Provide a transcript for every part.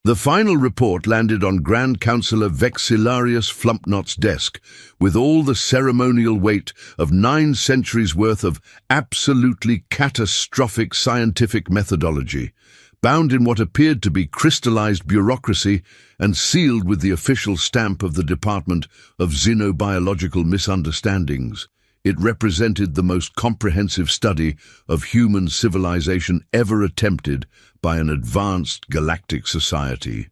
The final report landed on Grand Councillor Vexillarius Flumpknot's desk, with all the ceremonial weight of 9 centuries' worth of absolutely catastrophic scientific methodology, bound in what appeared to be crystallized bureaucracy and sealed with the official stamp of the Department of Xenobiological Misunderstandings. It represented the most comprehensive study of human civilization ever attempted by an advanced galactic society.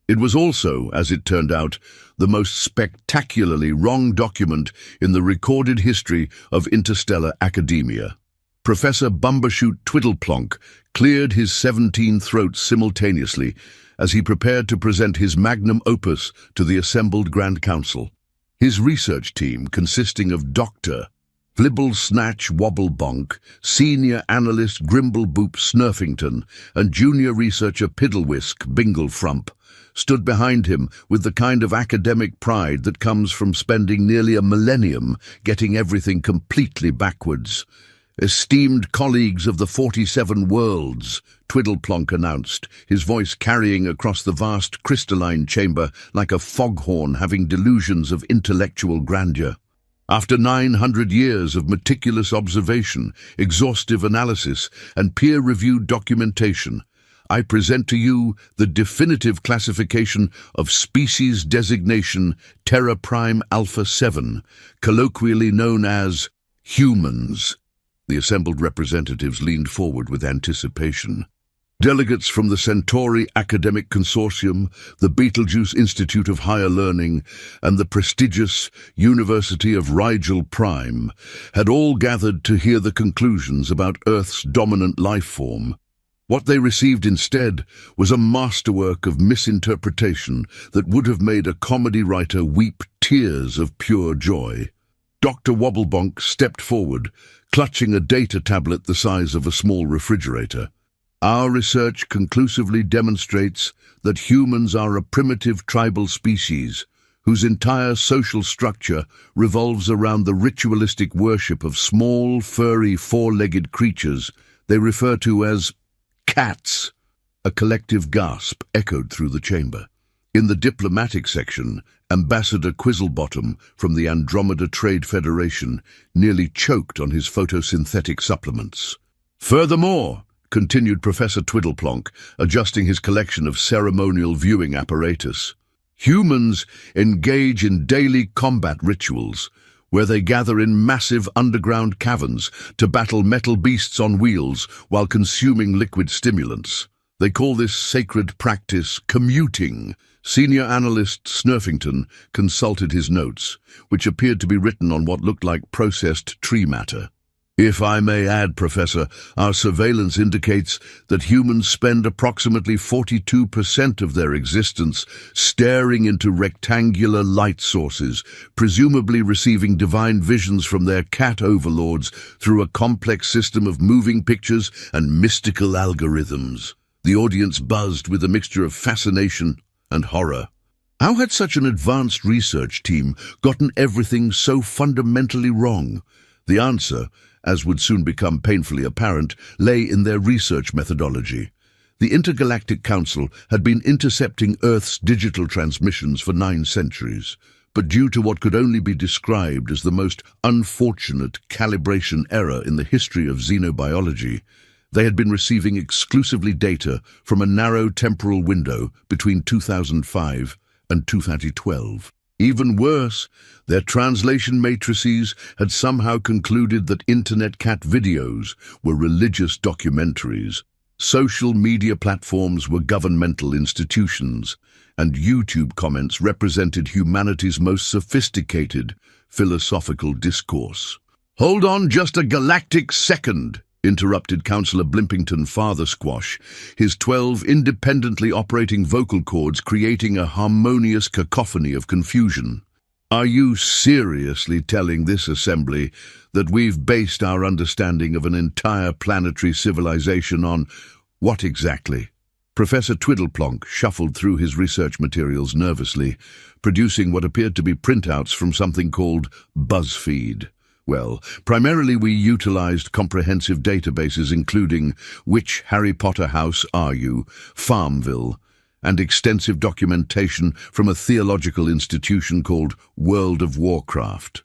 It was also, as it turned out, the most spectacularly wrong document in the recorded history of interstellar academia. Professor Bumbershoot Twiddleplonk cleared his 17 throats simultaneously as he prepared to present his magnum opus to the assembled Grand Council. His research team, consisting of Dr. Flibble Snatch Wobblebonk, Senior Analyst Grimbleboop Snurfington, and Junior Researcher Piddlewhisk Binglefrump, stood behind him with the kind of academic pride that comes from spending nearly a millennium getting everything completely backwards. "Esteemed colleagues of the 47 worlds," Twiddleplonk announced, his voice carrying across the vast crystalline chamber like a foghorn having delusions of intellectual grandeur. After 900 years of meticulous observation, exhaustive analysis, and peer-reviewed documentation, I present to you the definitive classification of species designation Terra Prime Alpha 7, colloquially known as humans. The assembled representatives leaned forward with anticipation. Delegates from the Centauri Academic Consortium, the Betelgeuse Institute of Higher Learning, and the prestigious University of Rigel Prime had all gathered to hear the conclusions about Earth's dominant life form. What they received instead was a masterwork of misinterpretation that would have made a comedy writer weep tears of pure joy. Dr. Wobblebonk stepped forward, clutching a data tablet the size of a small refrigerator. "Our research conclusively demonstrates that humans are a primitive tribal species whose entire social structure revolves around the ritualistic worship of small, furry, four-legged creatures they refer to as cats." A collective gasp echoed through the chamber. In the diplomatic section, Ambassador Quizzlebottom from the Andromeda Trade Federation nearly choked on his photosynthetic supplements. "Furthermore," continued Professor Twiddleplonk, adjusting his collection of ceremonial viewing apparatus, "humans engage in daily combat rituals, where they gather in massive underground caverns to battle metal beasts on wheels while consuming liquid stimulants. They call this sacred practice commuting." Senior Analyst Snurfington consulted his notes, which appeared to be written on what looked like processed tree matter. "If I may add, Professor, our surveillance indicates that humans spend approximately 42% of their existence staring into rectangular light sources, presumably receiving divine visions from their cat overlords through a complex system of moving pictures and mystical algorithms." The audience buzzed with a mixture of fascination and horror. How had such an advanced research team gotten everything so fundamentally wrong? The answer, as would soon become painfully apparent, lay in their research methodology. The Intergalactic Council had been intercepting Earth's digital transmissions for 9 centuries, but due to what could only be described as the most unfortunate calibration error in the history of xenobiology, they had been receiving exclusively data from a narrow temporal window between 2005 and 2012. Even worse, their translation matrices had somehow concluded that internet cat videos were religious documentaries, social media platforms were governmental institutions, and YouTube comments represented humanity's most sophisticated philosophical discourse. "Hold on just a galactic second," interrupted Councillor Blimpington Fathersquash, his 12 independently operating vocal cords creating a harmonious cacophony of confusion. "Are you seriously telling this assembly that we've based our understanding of an entire planetary civilization on what exactly?" Professor Twiddleplonk shuffled through his research materials nervously, producing what appeared to be printouts from something called BuzzFeed. "Well, primarily we utilized comprehensive databases including Which Harry Potter House Are You?, Farmville, and extensive documentation from a theological institution called World of Warcraft.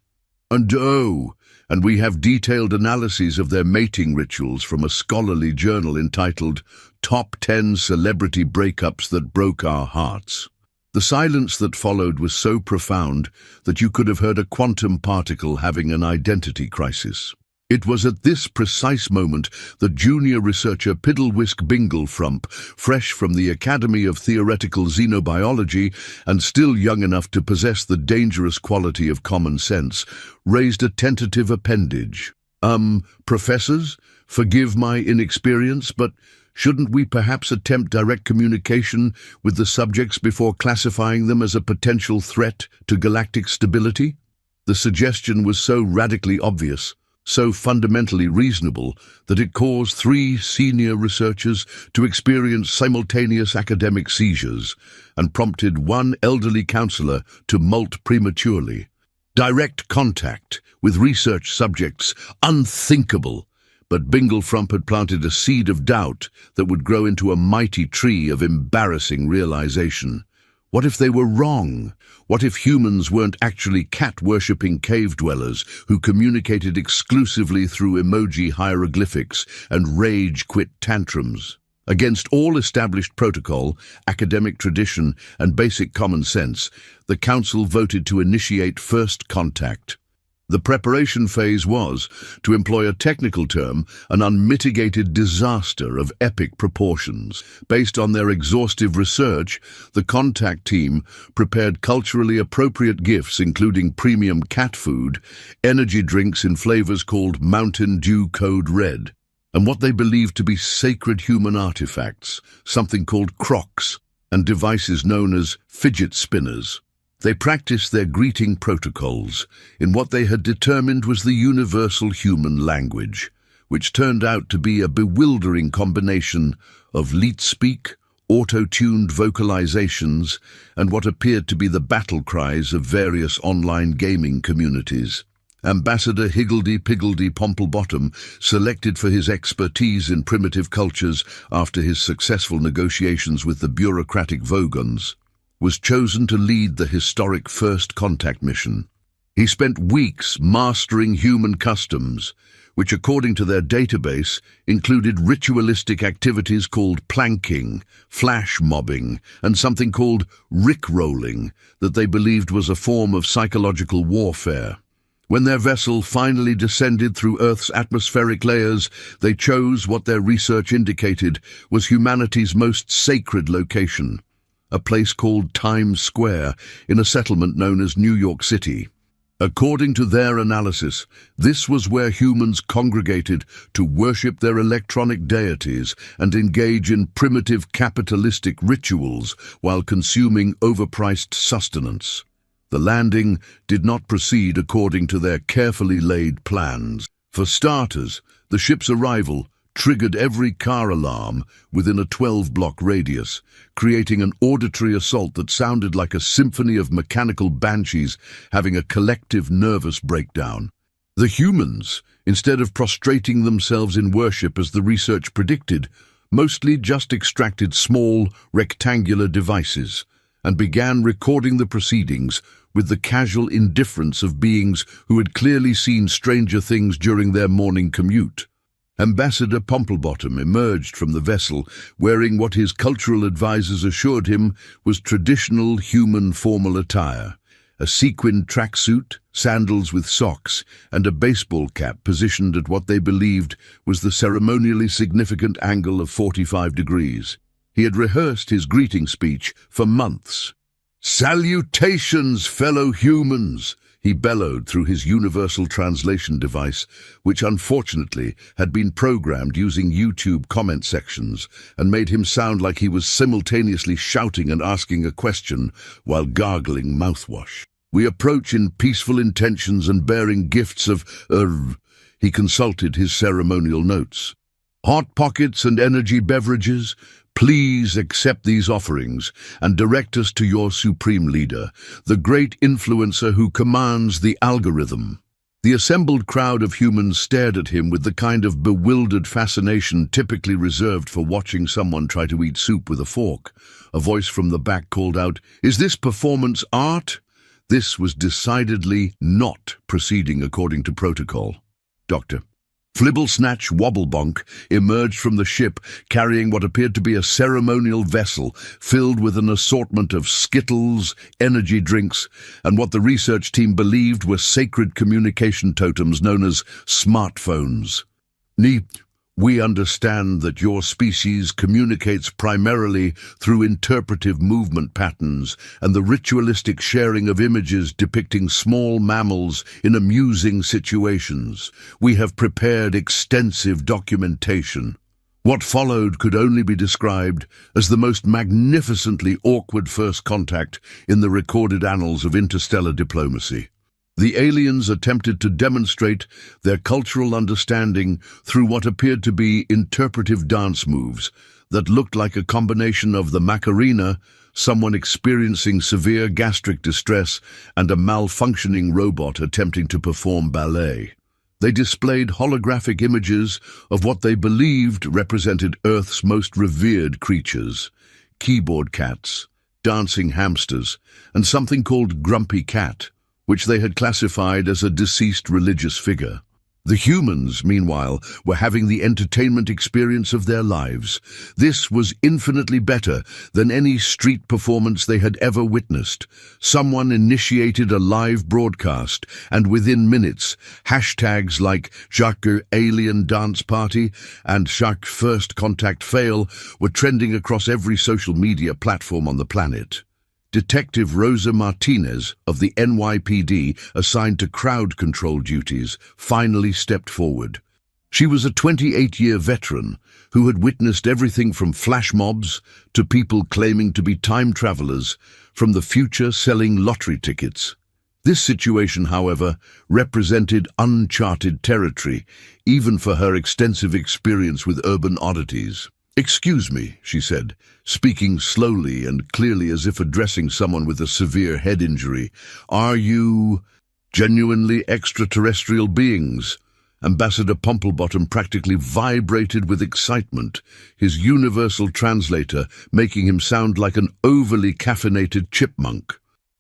And we have detailed analyses of their mating rituals from a scholarly journal entitled Top 10 Celebrity Breakups That Broke Our Hearts. The silence that followed was so profound that you could have heard a quantum particle having an identity crisis. It was at this precise moment that junior researcher Piddlewisk Binglefrump, fresh from the Academy of Theoretical Xenobiology and still young enough to possess the dangerous quality of common sense, raised a tentative appendage. Professors, forgive my inexperience, but shouldn't we perhaps attempt direct communication with the subjects before classifying them as a potential threat to galactic stability? The suggestion was so radically obvious, so fundamentally reasonable, that it caused 3 senior researchers to experience simultaneous academic seizures and prompted one elderly counselor to molt prematurely. Direct contact with research subjects, unthinkable, but Binglefrump had planted a seed of doubt that would grow into a mighty tree of embarrassing realization. What if they were wrong? What if humans weren't actually cat-worshipping cave-dwellers who communicated exclusively through emoji hieroglyphics and rage-quit tantrums? Against all established protocol, academic tradition, and basic common sense, the Council voted to initiate first contact. The preparation phase was, to employ a technical term, an unmitigated disaster of epic proportions. Based on their exhaustive research, the contact team prepared culturally appropriate gifts including premium cat food, energy drinks in flavors called Mountain Dew Code Red, and what they believed to be sacred human artifacts, something called crocs, and devices known as fidget spinners. They practiced their greeting protocols in what they had determined was the universal human language, which turned out to be a bewildering combination of leet-speak, auto-tuned vocalizations, and what appeared to be the battle cries of various online gaming communities. Ambassador Higgledy-Piggledy Pomplebottom, selected for his expertise in primitive cultures after his successful negotiations with the bureaucratic Vogons, was chosen to lead the historic First Contact mission. He spent weeks mastering human customs, which according to their database included ritualistic activities called planking, flash mobbing, and something called rickrolling that they believed was a form of psychological warfare. When their vessel finally descended through Earth's atmospheric layers, they chose what their research indicated was humanity's most sacred location, a place called Times Square in a settlement known as New York City. According to their analysis, this was where humans congregated to worship their electronic deities and engage in primitive capitalistic rituals while consuming overpriced sustenance. The landing did not proceed according to their carefully laid plans. For starters, the ship's arrival triggered every car alarm within a 12-block radius, creating an auditory assault that sounded like a symphony of mechanical banshees having a collective nervous breakdown. The humans, instead of prostrating themselves in worship as the research predicted, mostly just extracted small, rectangular devices and began recording the proceedings with the casual indifference of beings who had clearly seen stranger things during their morning commute. Ambassador Pomplebottom emerged from the vessel wearing what his cultural advisors assured him was traditional human formal attire, a sequined tracksuit, sandals with socks, and a baseball cap positioned at what they believed was the ceremonially significant angle of 45 degrees. He had rehearsed his greeting speech for months. "Salutations, fellow humans!" he bellowed through his universal translation device, which unfortunately had been programmed using YouTube comment sections and made him sound like he was simultaneously shouting and asking a question while gargling mouthwash. "We approach in peaceful intentions and bearing gifts of, he consulted his ceremonial notes. "Hot pockets and energy beverages. Please accept these offerings and direct us to your supreme leader, the great influencer who commands the algorithm." The assembled crowd of humans stared at him with the kind of bewildered fascination typically reserved for watching someone try to eat soup with a fork. A voice from the back called out, "Is this performance art?" This was decidedly not proceeding according to protocol. Dr. Flibblesnatch Wobblebonk emerged from the ship carrying what appeared to be a ceremonial vessel filled with an assortment of Skittles, energy drinks, and what the research team believed were sacred communication totems known as smartphones. We understand that your species communicates primarily through interpretive movement patterns and the ritualistic sharing of images depicting small mammals in amusing situations. We have prepared extensive documentation. What followed could only be described as the most magnificently awkward first contact in the recorded annals of interstellar diplomacy. The aliens attempted to demonstrate their cultural understanding through what appeared to be interpretive dance moves that looked like a combination of the Macarena, someone experiencing severe gastric distress, and a malfunctioning robot attempting to perform ballet. They displayed holographic images of what they believed represented Earth's most revered creatures: keyboard cats, dancing hamsters, and something called Grumpy Cat, which they had classified as a deceased religious figure. The humans, meanwhile, were having the entertainment experience of their lives. This was infinitely better than any street performance they had ever witnessed. Someone initiated a live broadcast, and within minutes, hashtags like Jacques Alien Dance Party and Jacques First Contact Fail were trending across every social media platform on the planet. Detective Rosa Martinez of the NYPD, assigned to crowd control duties, finally stepped forward. She was a 28-year veteran who had witnessed everything from flash mobs to people claiming to be time travelers from the future selling lottery tickets. This situation, however, represented uncharted territory, even for her extensive experience with urban oddities. "Excuse me," she said, speaking slowly and clearly as if addressing someone with a severe head injury. "Are you genuinely extraterrestrial beings?" Ambassador Pumplebottom practically vibrated with excitement, his universal translator making him sound like an overly caffeinated chipmunk.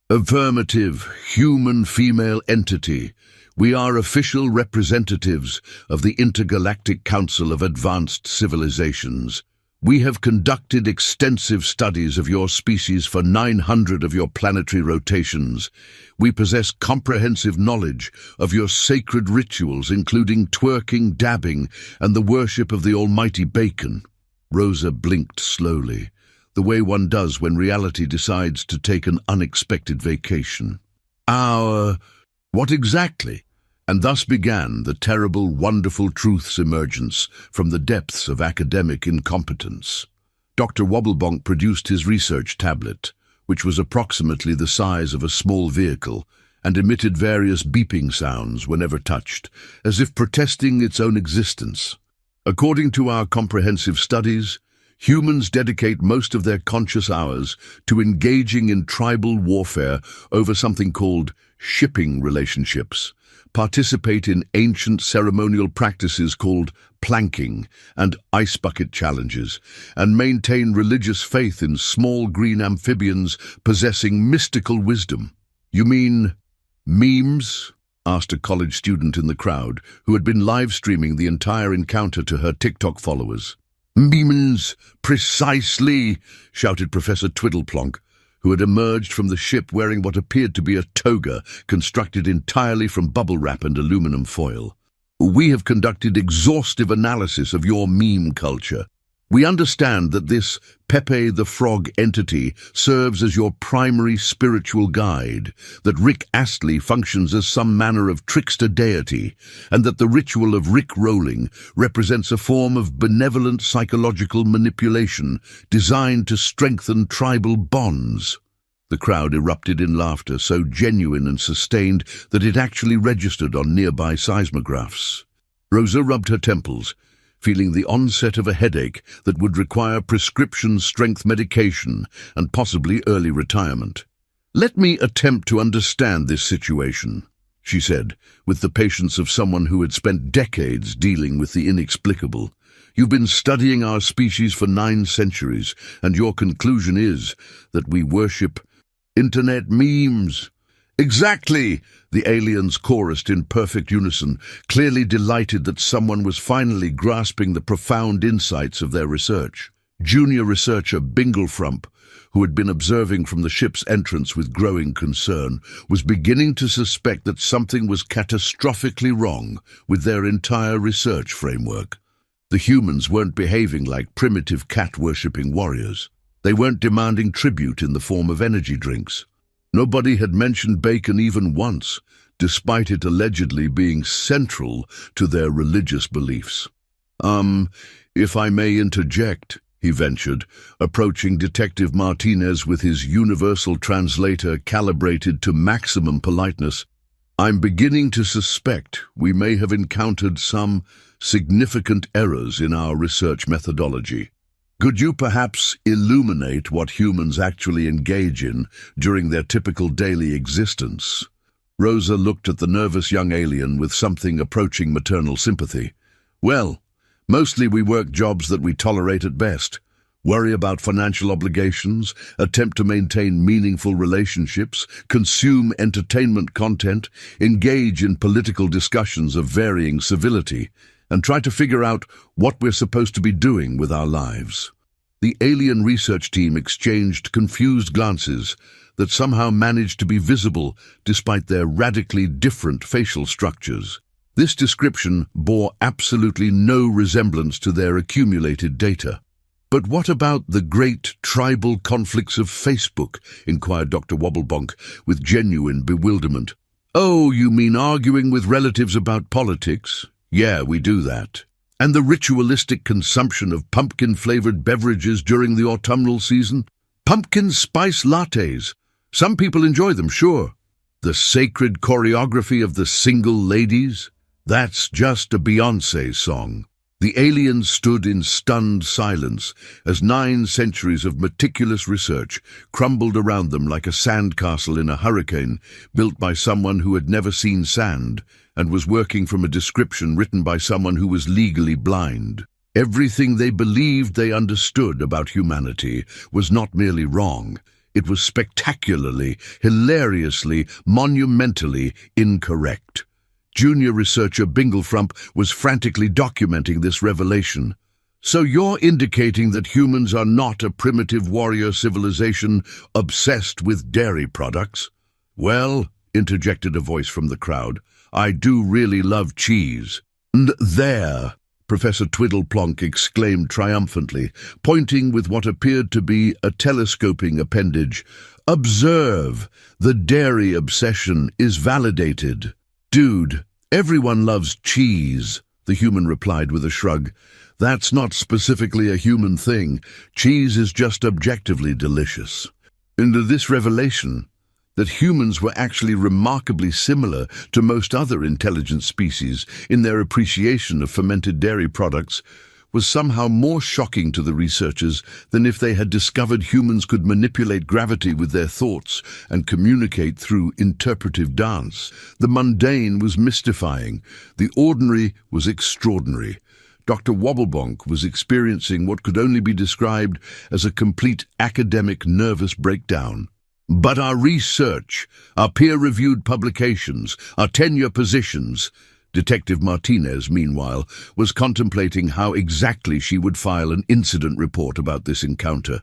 "Affirmative, human female entity. We are official representatives of the Intergalactic Council of Advanced Civilizations. We have conducted extensive studies of your species for 900 of your planetary rotations. We possess comprehensive knowledge of your sacred rituals, including twerking, dabbing, and the worship of the almighty bacon." Rosa blinked slowly, the way one does when reality decides to take an unexpected vacation. What exactly?" And thus began the terrible, wonderful truth's emergence from the depths of academic incompetence. Dr. Wobblebonk produced his research tablet, which was approximately the size of a small vehicle, and emitted various beeping sounds whenever touched, as if protesting its own existence. "According to our comprehensive studies, humans dedicate most of their conscious hours to engaging in tribal warfare over something called shipping relationships, participate in ancient ceremonial practices called planking and ice bucket challenges, and maintain religious faith in small green amphibians possessing mystical wisdom." "You mean memes?" asked a college student in the crowd who had been live-streaming the entire encounter to her TikTok followers. "Memes, precisely," shouted Professor Twiddleplonk, who had emerged from the ship wearing what appeared to be a toga constructed entirely from bubble wrap and aluminum foil. "We have conducted exhaustive analysis of your meme culture. We understand that this Pepe the Frog entity serves as your primary spiritual guide, that Rick Astley functions as some manner of trickster deity, and that the ritual of Rick-rolling represents a form of benevolent psychological manipulation designed to strengthen tribal bonds." The crowd erupted in laughter, so genuine and sustained that it actually registered on nearby seismographs. Rosa rubbed her temples, feeling the onset of a headache that would require prescription-strength medication and possibly early retirement. "Let me attempt to understand this situation. she said, with the patience of someone who had spent decades dealing with the inexplicable. "You've been studying our species for 9 centuries, and your conclusion is that we worship internet memes." "Exactly!" the aliens chorused in perfect unison, clearly delighted that someone was finally grasping the profound insights of their research. Junior researcher Binglefrump, who had been observing from the ship's entrance with growing concern, was beginning to suspect that something was catastrophically wrong with their entire research framework. The humans weren't behaving like primitive cat-worshipping warriors. They weren't demanding tribute in the form of energy drinks. Nobody had mentioned bacon even once, despite it allegedly being central to their religious beliefs. If I may interject," he ventured, approaching Detective Martinez with his universal translator calibrated to maximum politeness, "I'm beginning to suspect we may have encountered some significant errors in our research methodology. Could you perhaps illuminate what humans actually engage in during their typical daily existence?" Rosa looked at the nervous young alien with something approaching maternal sympathy. "Well, mostly we work jobs that we tolerate at best. Worry about financial obligations, attempt to maintain meaningful relationships, consume entertainment content, engage in political discussions of varying civility, and try to figure out what we're supposed to be doing with our lives." The alien research team exchanged confused glances that somehow managed to be visible despite their radically different facial structures. This description bore absolutely no resemblance to their accumulated data. "But what about the great tribal conflicts of Facebook?" inquired Dr. Wobblebonk with genuine bewilderment. "Oh, you mean arguing with relatives about politics? Yeah, we do that. And the ritualistic consumption of pumpkin-flavored beverages during the autumnal season? Pumpkin spice lattes. Some people enjoy them, sure. The sacred choreography of the single ladies? That's just a Beyoncé song." The aliens stood in stunned silence as 9 centuries of meticulous research crumbled around them like a sandcastle in a hurricane built by someone who had never seen sand and was working from a description written by someone who was legally blind. Everything they believed they understood about humanity was not merely wrong, it was spectacularly, hilariously, monumentally incorrect. Junior researcher Binglefrump was frantically documenting this revelation. "So you're indicating that humans are not a primitive warrior civilization obsessed with dairy products?" "Well," interjected a voice from the crowd, "I do really love cheese." "And there," Professor Twiddleplonk exclaimed triumphantly, pointing with what appeared to be a telescoping appendage, "Observe, the dairy obsession is validated." "Dude, everyone loves cheese," the human replied with a shrug. "That's not specifically a human thing. Cheese is just objectively delicious." And this revelation, that humans were actually remarkably similar to most other intelligent species in their appreciation of fermented dairy products, was somehow more shocking to the researchers than if they had discovered humans could manipulate gravity with their thoughts and communicate through interpretive dance. The mundane was mystifying. The ordinary was extraordinary. Dr. Wobblebonk was experiencing what could only be described as a complete academic nervous breakdown. "But our research, our peer-reviewed publications, our tenure positions—" Detective Martinez, meanwhile, was contemplating how exactly she would file an incident report about this encounter.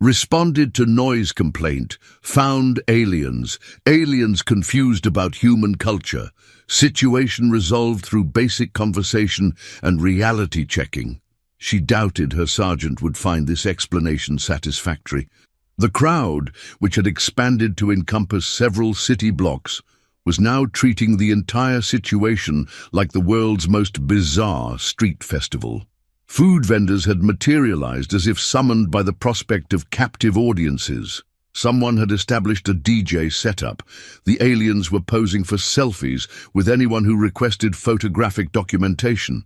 "Responded to noise complaint, found aliens, aliens confused about human culture, situation resolved through basic conversation and reality checking." She doubted her sergeant would find this explanation satisfactory. The crowd, which had expanded to encompass several city blocks, was now treating the entire situation like the world's most bizarre street festival. Food vendors had materialized as if summoned by the prospect of captive audiences. Someone had established a DJ setup. The aliens were posing for selfies with anyone who requested photographic documentation.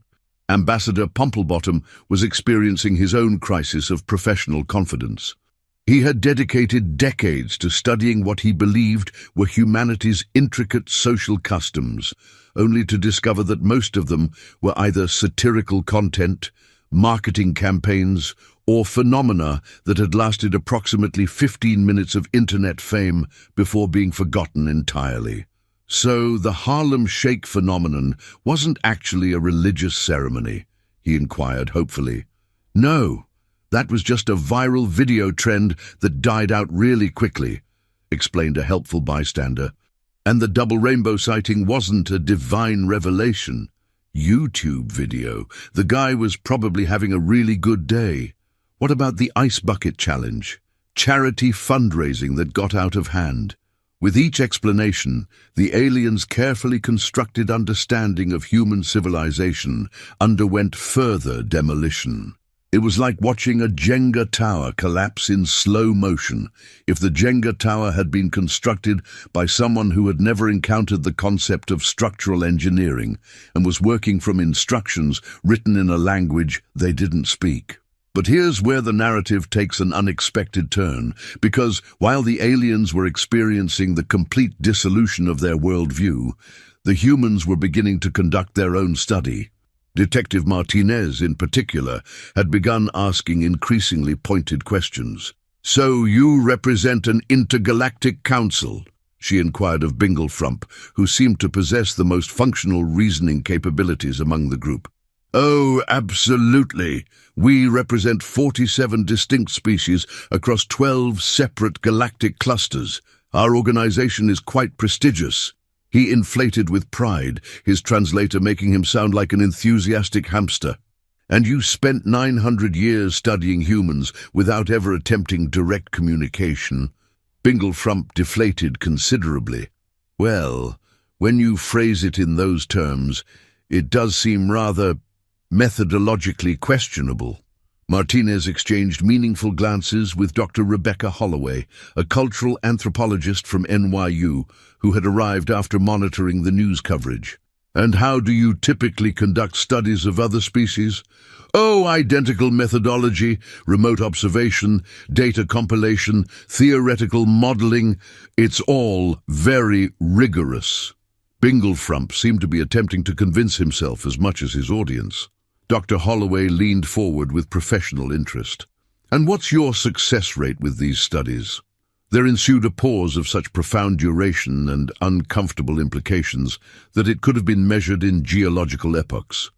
Ambassador Pumplebottom was experiencing his own crisis of professional confidence. He had dedicated decades to studying what he believed were humanity's intricate social customs, only to discover that most of them were either satirical content, marketing campaigns, or phenomena that had lasted approximately 15 minutes of internet fame before being forgotten entirely. So the Harlem Shake phenomenon wasn't actually a religious ceremony, he inquired hopefully. No, that was just a viral video trend that died out really quickly, explained a helpful bystander. And the double rainbow sighting wasn't a divine revelation. YouTube video. The guy was probably having a really good day. What about the ice bucket challenge? Charity fundraising that got out of hand. With each explanation, the aliens' carefully constructed understanding of human civilization underwent further demolition. It was like watching a Jenga tower collapse in slow motion. If the Jenga tower had been constructed by someone who had never encountered the concept of structural engineering and was working from instructions written in a language they didn't speak. But here's where the narrative takes an unexpected turn, because while the aliens were experiencing the complete dissolution of their worldview, the humans were beginning to conduct their own study. Detective Martinez, in particular, had begun asking increasingly pointed questions. "So you represent an intergalactic council?" she inquired of Binglefrump, who seemed to possess the most functional reasoning capabilities among the group. "Oh, absolutely. We represent 47 distinct species across 12 separate galactic clusters. Our organization is quite prestigious." He inflated with pride, his translator making him sound like an enthusiastic hamster. "And you spent 900 years studying humans without ever attempting direct communication." Binglefrump deflated considerably. "Well, when you phrase it in those terms, it does seem rather methodologically questionable." Martinez exchanged meaningful glances with Dr. Rebecca Holloway, a cultural anthropologist from NYU, who had arrived after monitoring the news coverage. "And how do you typically conduct studies of other species?" "Oh, identical methodology, remote observation, data compilation, theoretical modeling. It's all very rigorous." Binglefrump seemed to be attempting to convince himself as much as his audience. Dr. Holloway leaned forward with professional interest. "And what's your success rate with these studies?" There ensued a pause of such profound duration and uncomfortable implications that it could have been measured in geological epochs.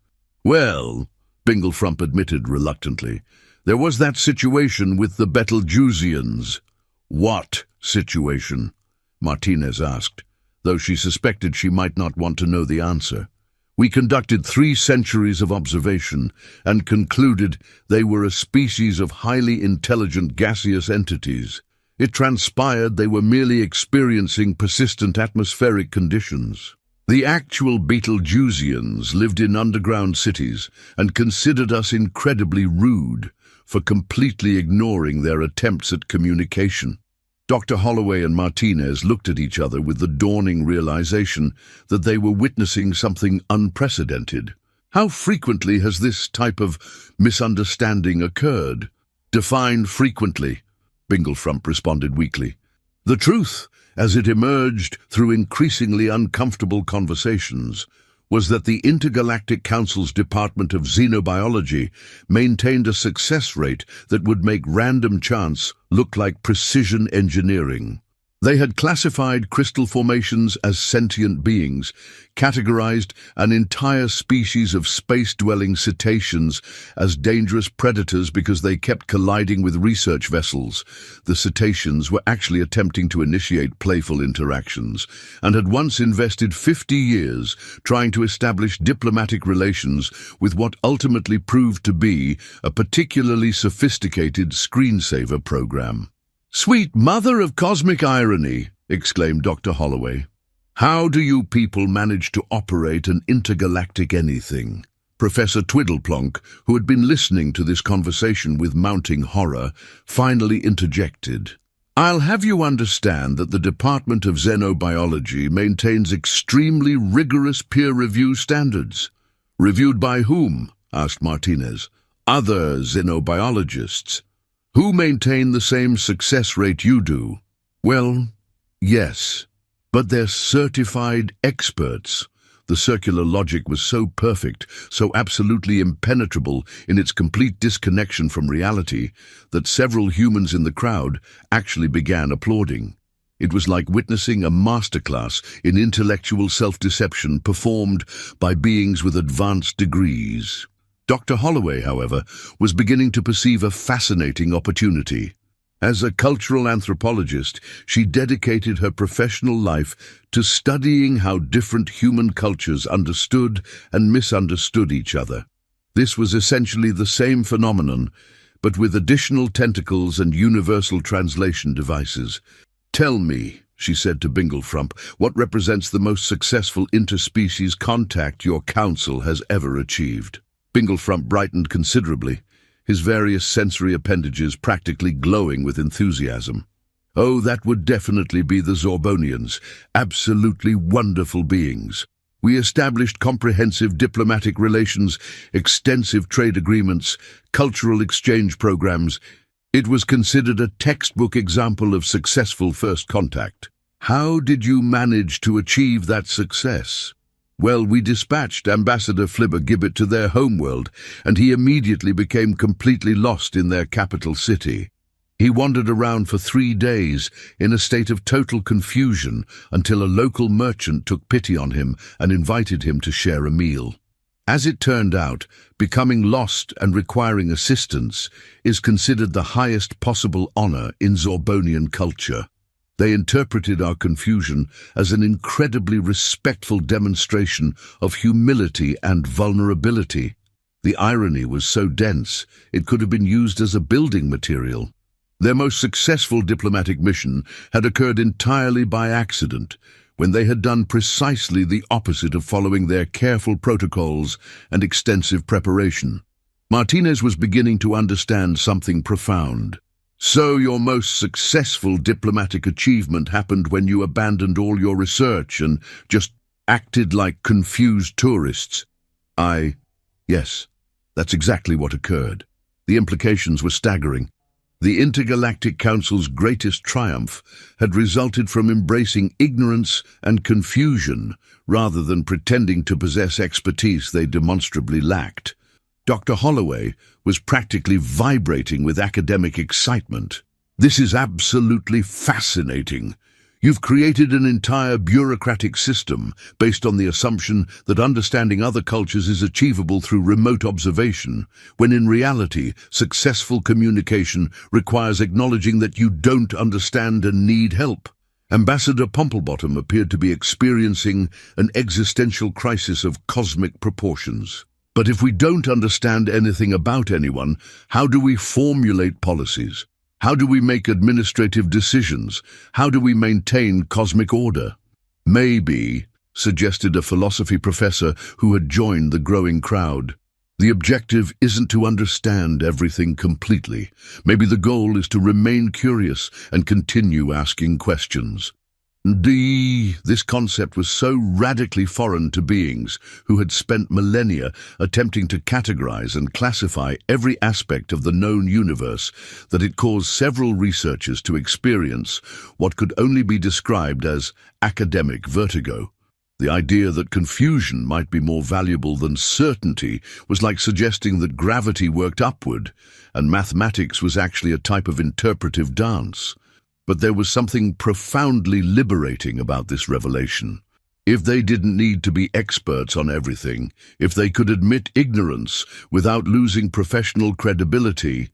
"Well," Binglefrump admitted reluctantly, "there was that situation with the Betelgeusians." "What situation?" Martinez asked, though she suspected she might not want to know the answer. "We conducted 3 centuries of observation and concluded they were a species of highly intelligent gaseous entities. It transpired they were merely experiencing persistent atmospheric conditions. The actual Betelgeusians lived in underground cities and considered us incredibly rude for completely ignoring their attempts at communication." Dr. Holloway and Martinez looked at each other with the dawning realization that they were witnessing something unprecedented. "How frequently has this type of misunderstanding occurred?" "Define frequently," Binglefrump responded weakly. "The truth, as it emerged through increasingly uncomfortable conversations, was that the Intergalactic Council's Department of Xenobiology maintained a success rate that would make random chance look like precision engineering. They had classified crystal formations as sentient beings, categorized an entire species of space-dwelling cetaceans as dangerous predators because they kept colliding with research vessels. The cetaceans were actually attempting to initiate playful interactions, and had once invested 50 years trying to establish diplomatic relations with what ultimately proved to be a particularly sophisticated screensaver program. "Sweet mother of cosmic irony," exclaimed Dr. Holloway. "How do you people manage to operate an intergalactic anything?" Professor Twiddleplonk, who had been listening to this conversation with mounting horror, finally interjected. "I'll have you understand that the Department of Xenobiology maintains extremely rigorous peer review standards." "Reviewed by whom?" asked Martinez. "Other xenobiologists." Who maintain the same success rate you do? Well, yes, but they're certified experts. The circular logic was so perfect, so absolutely impenetrable in its complete disconnection from reality, that several humans in the crowd actually began applauding. It was like witnessing a masterclass in intellectual self-deception performed by beings with advanced degrees. Dr. Holloway, however, was beginning to perceive a fascinating opportunity. As a cultural anthropologist, she dedicated her professional life to studying how different human cultures understood and misunderstood each other. This was essentially the same phenomenon, but with additional tentacles and universal translation devices. "Tell me," she said to Binglefrump, "what represents the most successful interspecies contact your council has ever achieved?" Binglefrump brightened considerably, his various sensory appendages practically glowing with enthusiasm. "Oh, that would definitely be the Zorbonians, absolutely wonderful beings. We established comprehensive diplomatic relations, extensive trade agreements, cultural exchange programs. It was considered a textbook example of successful first contact. How did you manage to achieve that success?" "Well, we dispatched Ambassador Flibbergibbet to their homeworld, and he immediately became completely lost in their capital city. He wandered around for 3 days in a state of total confusion until a local merchant took pity on him and invited him to share a meal. As it turned out, becoming lost and requiring assistance is considered the highest possible honor in Zorbonian culture. They interpreted our confusion as an incredibly respectful demonstration of humility and vulnerability. The irony was so dense, it could have been used as a building material. Their most successful diplomatic mission had occurred entirely by accident, when they had done precisely the opposite of following their careful protocols and extensive preparation. Martinez was beginning to understand something profound. "So your most successful diplomatic achievement happened when you abandoned all your research and just acted like confused tourists?" Yes, that's exactly what occurred. The implications were staggering. The Intergalactic Council's greatest triumph had resulted from embracing ignorance and confusion rather than pretending to possess expertise they demonstrably lacked. Dr. Holloway was practically vibrating with academic excitement. "This is absolutely fascinating. You've created an entire bureaucratic system based on the assumption that understanding other cultures is achievable through remote observation, when in reality, successful communication requires acknowledging that you don't understand and need help." Ambassador Pomplebottom appeared to be experiencing an existential crisis of cosmic proportions. "But if we don't understand anything about anyone, how do we formulate policies? How do we make administrative decisions? How do we maintain cosmic order?" "Maybe," suggested a philosophy professor who had joined the growing crowd, "the objective isn't to understand everything completely. Maybe the goal is to remain curious and continue asking questions." This concept was so radically foreign to beings who had spent millennia attempting to categorize and classify every aspect of the known universe that it caused several researchers to experience what could only be described as academic vertigo. The idea that confusion might be more valuable than certainty was like suggesting that gravity worked upward and mathematics was actually a type of interpretive dance. But there was something profoundly liberating about this revelation. If they didn't need to be experts on everything, if they could admit ignorance without losing professional credibility,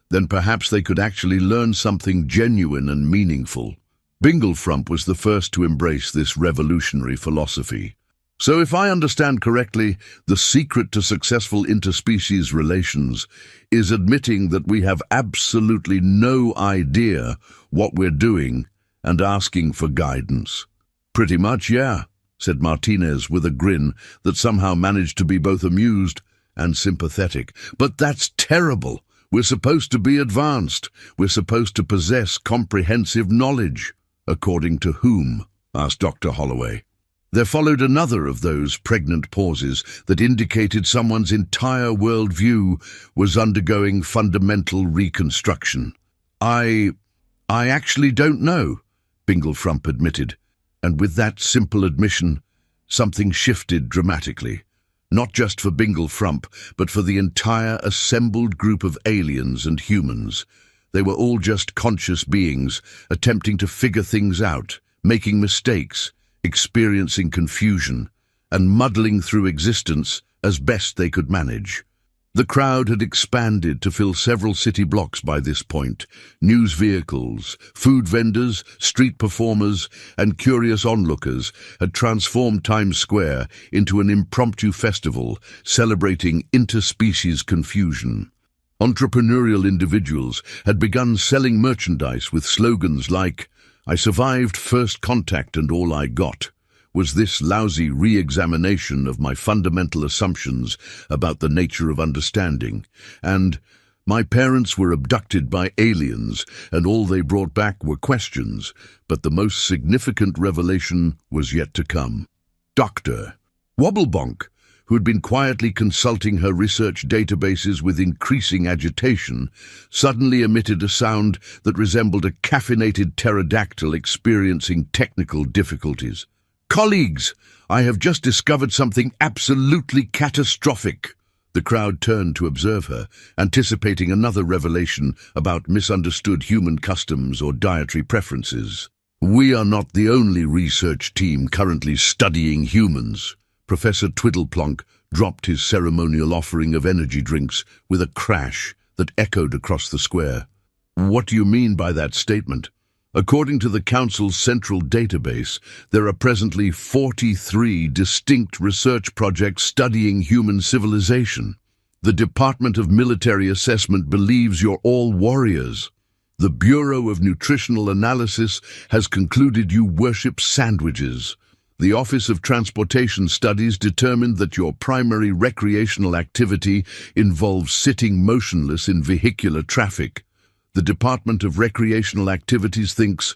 then perhaps they could actually learn something genuine and meaningful. Binglefrump was the first to embrace this revolutionary philosophy. "So if I understand correctly, the secret to successful interspecies relations is admitting that we have absolutely no idea what we're doing and asking for guidance." "Pretty much, yeah," said Martinez with a grin that somehow managed to be both amused and sympathetic. "But that's terrible. We're supposed to be advanced. We're supposed to possess comprehensive knowledge." "According to whom?" asked Dr. Holloway. There followed another of those pregnant pauses that indicated someone's entire worldview was undergoing fundamental reconstruction. I actually don't know, Bingle Frump admitted, and with that simple admission, something shifted dramatically. Not just for Bingle Frump, but for the entire assembled group of aliens and humans. They were all just conscious beings, attempting to figure things out, making mistakes, experiencing confusion, and muddling through existence as best they could manage. The crowd had expanded to fill several city blocks by this point. News vehicles, food vendors, street performers, and curious onlookers had transformed Times Square into an impromptu festival celebrating interspecies confusion. Entrepreneurial individuals had begun selling merchandise with slogans like, "I survived first contact and all I got." Was this lousy re-examination of my fundamental assumptions about the nature of understanding, and my parents were abducted by aliens and all they brought back were questions, but the most significant revelation was yet to come. Dr. Wobblebonk, who had been quietly consulting her research databases with increasing agitation, suddenly emitted a sound that resembled a caffeinated pterodactyl experiencing technical difficulties. "Colleagues, I have just discovered something absolutely catastrophic." The crowd turned to observe her, anticipating another revelation about misunderstood human customs or dietary preferences. "We are not the only research team currently studying humans." Professor Twiddleplonk dropped his ceremonial offering of energy drinks with a crash that echoed across the square. "What do you mean by that statement?" According to the Council's central database, there are presently 43 distinct research projects studying human civilization. The Department of Military Assessment believes you're all warriors. The Bureau of Nutritional Analysis has concluded you worship sandwiches. The Office of Transportation Studies determined that your primary recreational activity involves sitting motionless in vehicular traffic. The Department of Recreational Activities thinks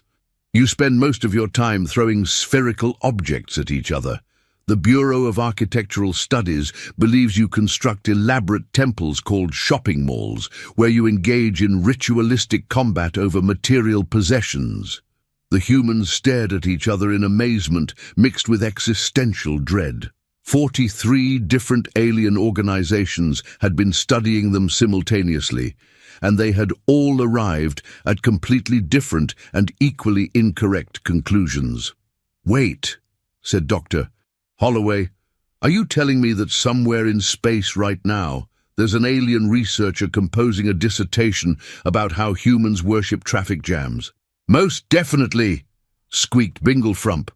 you spend most of your time throwing spherical objects at each other. The Bureau of Architectural Studies believes you construct elaborate temples called shopping malls, where you engage in ritualistic combat over material possessions. The humans stared at each other in amazement mixed with existential dread. 43 different alien organizations had been studying them simultaneously, and they had all arrived at completely different and equally incorrect conclusions. "Wait," said Dr. Holloway, "are you telling me that somewhere in space right now there's an alien researcher composing a dissertation about how humans worship traffic jams?" "Most definitely," squeaked Bingle Frump,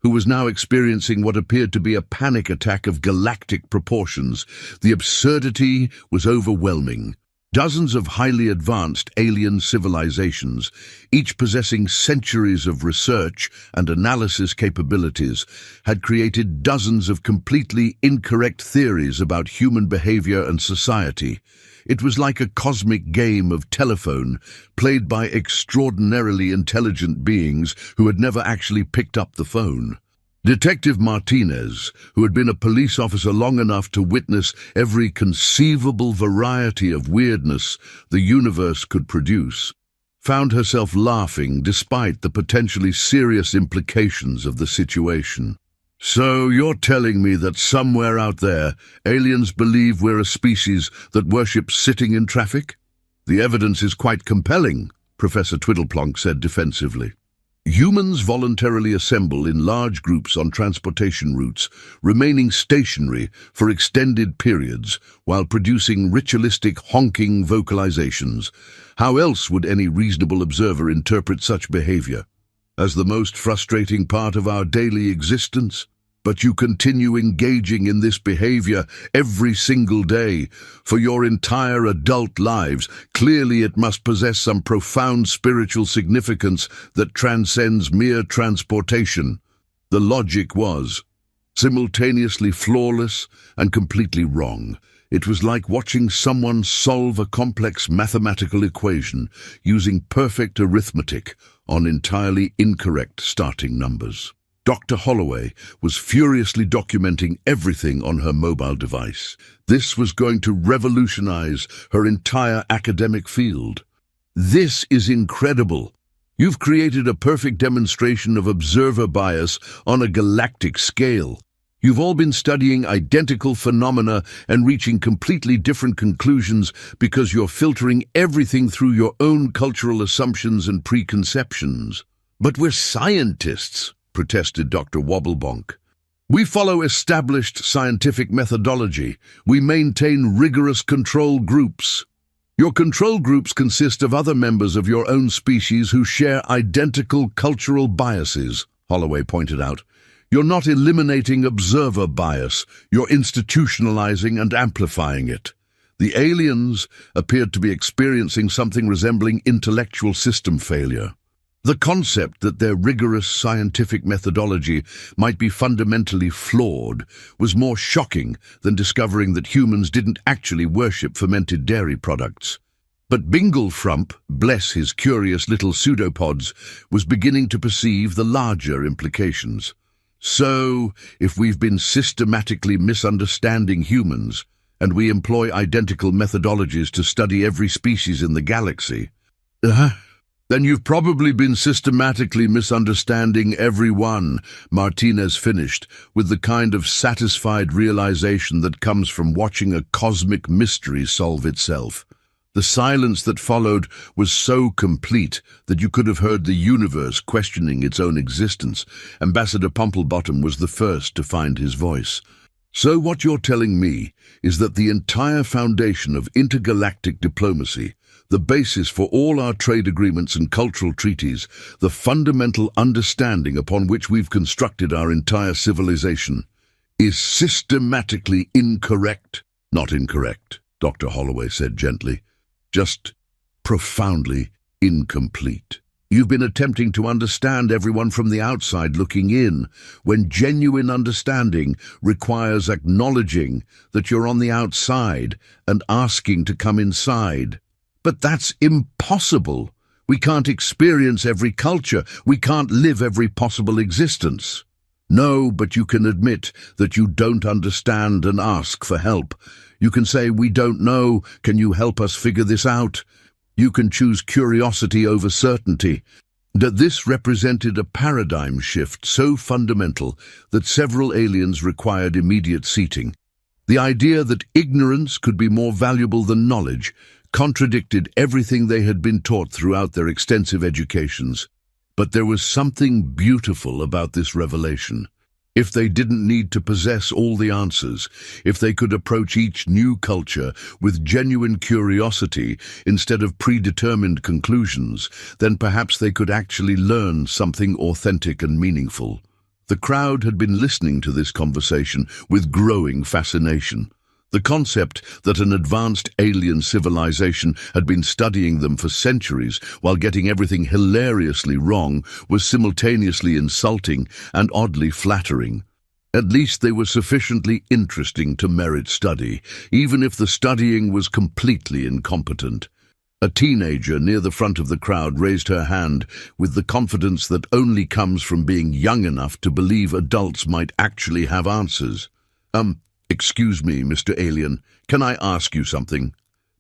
who was now experiencing what appeared to be a panic attack of galactic proportions. The absurdity was overwhelming. Dozens of highly advanced alien civilizations, each possessing centuries of research and analysis capabilities, had created dozens of completely incorrect theories about human behavior and society. It was like a cosmic game of telephone, played by extraordinarily intelligent beings who had never actually picked up the phone. Detective Martinez, who had been a police officer long enough to witness every conceivable variety of weirdness the universe could produce, found herself laughing despite the potentially serious implications of the situation. "So you're telling me that somewhere out there, aliens believe we're a species that worships sitting in traffic?" "The evidence is quite compelling," Professor Twiddleplonk said defensively. "Humans voluntarily assemble in large groups on transportation routes, remaining stationary for extended periods while producing ritualistic honking vocalizations. How else would any reasonable observer interpret such behavior? As the most frustrating part of our daily existence? But you continue engaging in this behavior every single day for your entire adult lives. Clearly it must possess some profound spiritual significance that transcends mere transportation." The logic was simultaneously flawless and completely wrong. It was like watching someone solve a complex mathematical equation using perfect arithmetic on entirely incorrect starting numbers. Dr. Holloway was furiously documenting everything on her mobile device. This was going to revolutionize her entire academic field. This is incredible. You've created a perfect demonstration of observer bias on a galactic scale. You've all been studying identical phenomena and reaching completely different conclusions because you're filtering everything through your own cultural assumptions and preconceptions. But we're scientists, protested Dr. Wobblebonk. We follow established scientific methodology. We maintain rigorous control groups. Your control groups consist of other members of your own species who share identical cultural biases, Holloway pointed out. You're not eliminating observer bias, you're institutionalizing and amplifying it. The aliens appeared to be experiencing something resembling intellectual system failure. The concept that their rigorous scientific methodology might be fundamentally flawed was more shocking than discovering that humans didn't actually worship fermented dairy products. But Binglefrump, bless his curious little pseudopods, was beginning to perceive the larger implications. So, if we've been systematically misunderstanding humans, and we employ identical methodologies to study every species in the galaxy, then you've probably been systematically misunderstanding everyone, Martinez finished, with the kind of satisfied realization that comes from watching a cosmic mystery solve itself. The silence that followed was so complete that you could have heard the universe questioning its own existence. Ambassador Pumplebottom was the first to find his voice. So what you're telling me is that the entire foundation of intergalactic diplomacy, the basis for all our trade agreements and cultural treaties, the fundamental understanding upon which we've constructed our entire civilization, is systematically incorrect? Not incorrect, Dr. Holloway said gently. Just profoundly incomplete. You've been attempting to understand everyone from the outside looking in, when genuine understanding requires acknowledging that you're on the outside and asking to come inside. But that's impossible. We can't experience every culture. We can't live every possible existence. No, but you can admit that you don't understand and ask for help. You can say, we don't know, can you help us figure this out? You can choose curiosity over certainty. That this represented a paradigm shift so fundamental that several aliens required immediate seating. The idea that ignorance could be more valuable than knowledge contradicted everything they had been taught throughout their extensive educations. But there was something beautiful about this revelation. If they didn't need to possess all the answers, if they could approach each new culture with genuine curiosity instead of predetermined conclusions, then perhaps they could actually learn something authentic and meaningful. The crowd had been listening to this conversation with growing fascination. The concept that an advanced alien civilization had been studying them for centuries while getting everything hilariously wrong was simultaneously insulting and oddly flattering. At least they were sufficiently interesting to merit study, even if the studying was completely incompetent. A teenager near the front of the crowd raised her hand with the confidence that only comes from being young enough to believe adults might actually have answers. Excuse me, Mr. Alien, can I ask you something?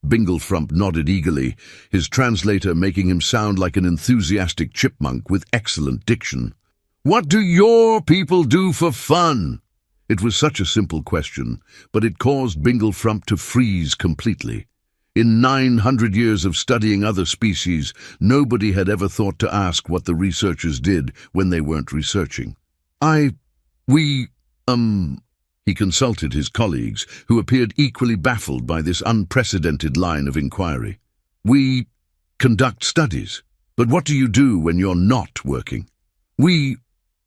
Binglefrump nodded eagerly, his translator making him sound like an enthusiastic chipmunk with excellent diction. What do your people do for fun? It was such a simple question, but it caused Binglefrump to freeze completely. In 900 years of studying other species, nobody had ever thought to ask what the researchers did when they weren't researching. He consulted his colleagues, who appeared equally baffled by this unprecedented line of inquiry. We conduct studies. But what do you do when you're not working? We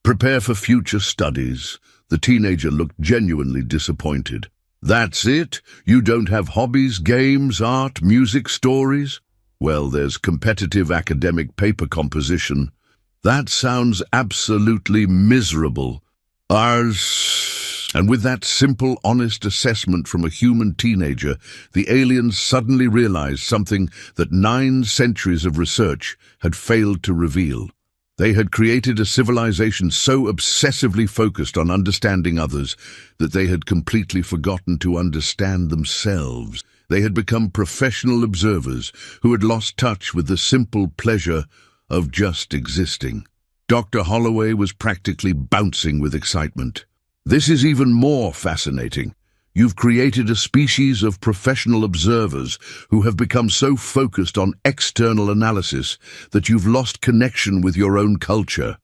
prepare for future studies. The teenager looked genuinely disappointed. That's it? You don't have hobbies, games, art, music, stories? Well, there's competitive academic paper composition. That sounds absolutely miserable. And with that simple, honest assessment from a human teenager, the aliens suddenly realized something that 9 centuries of research had failed to reveal. They had created a civilization so obsessively focused on understanding others that they had completely forgotten to understand themselves. They had become professional observers who had lost touch with the simple pleasure of just existing. Dr. Holloway was practically bouncing with excitement. This is even more fascinating. You've created a species of professional observers who have become so focused on external analysis that you've lost connection with your own culture.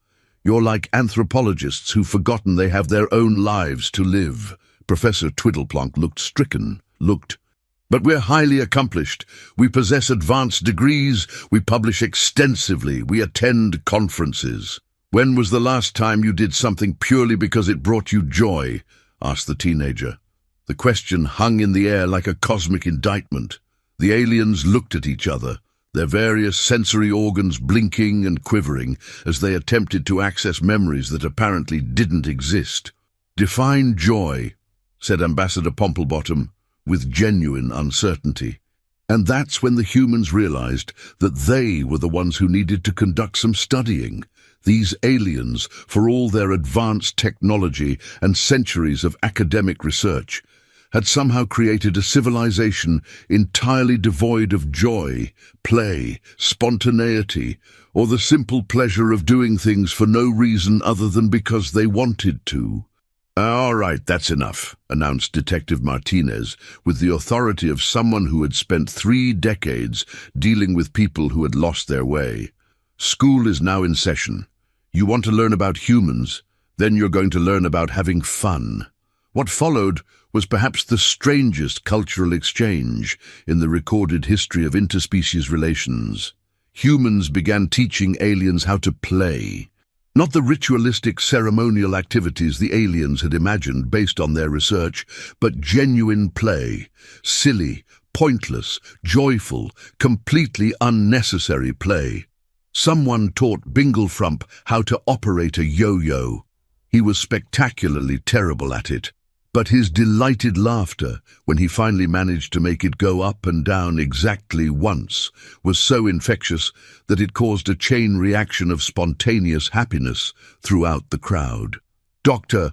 You're like anthropologists who've forgotten they have their own lives to live. Professor Twiddleplonk looked stricken, But we're highly accomplished. We possess advanced degrees, we publish extensively, we attend conferences. When was the last time you did something purely because it brought you joy? Asked the teenager. The question hung in the air like a cosmic indictment. The aliens looked at each other, their various sensory organs blinking and quivering as they attempted to access memories that apparently didn't exist. "Define joy," said Ambassador Pomplebottom, with genuine uncertainty. And that's when the humans realized that they were the ones who needed to conduct some studying. These aliens, for all their advanced technology and centuries of academic research, had somehow created a civilization entirely devoid of joy, play, spontaneity, or the simple pleasure of doing things for no reason other than because they wanted to. "All right, that's enough," announced Detective Martinez, with the authority of someone who had spent 3 decades dealing with people who had lost their way. "School is now in session. You want to learn about humans, then you're going to learn about having fun." What followed was perhaps the strangest cultural exchange in the recorded history of interspecies relations. Humans began teaching aliens how to play. Not the ritualistic ceremonial activities the aliens had imagined based on their research, but genuine play. Silly, pointless, joyful, completely unnecessary play. Someone taught Binglefrump how to operate a yo-yo. He was spectacularly terrible at it, but his delighted laughter, when he finally managed to make it go up and down exactly once, was so infectious that it caused a chain reaction of spontaneous happiness throughout the crowd. Dr.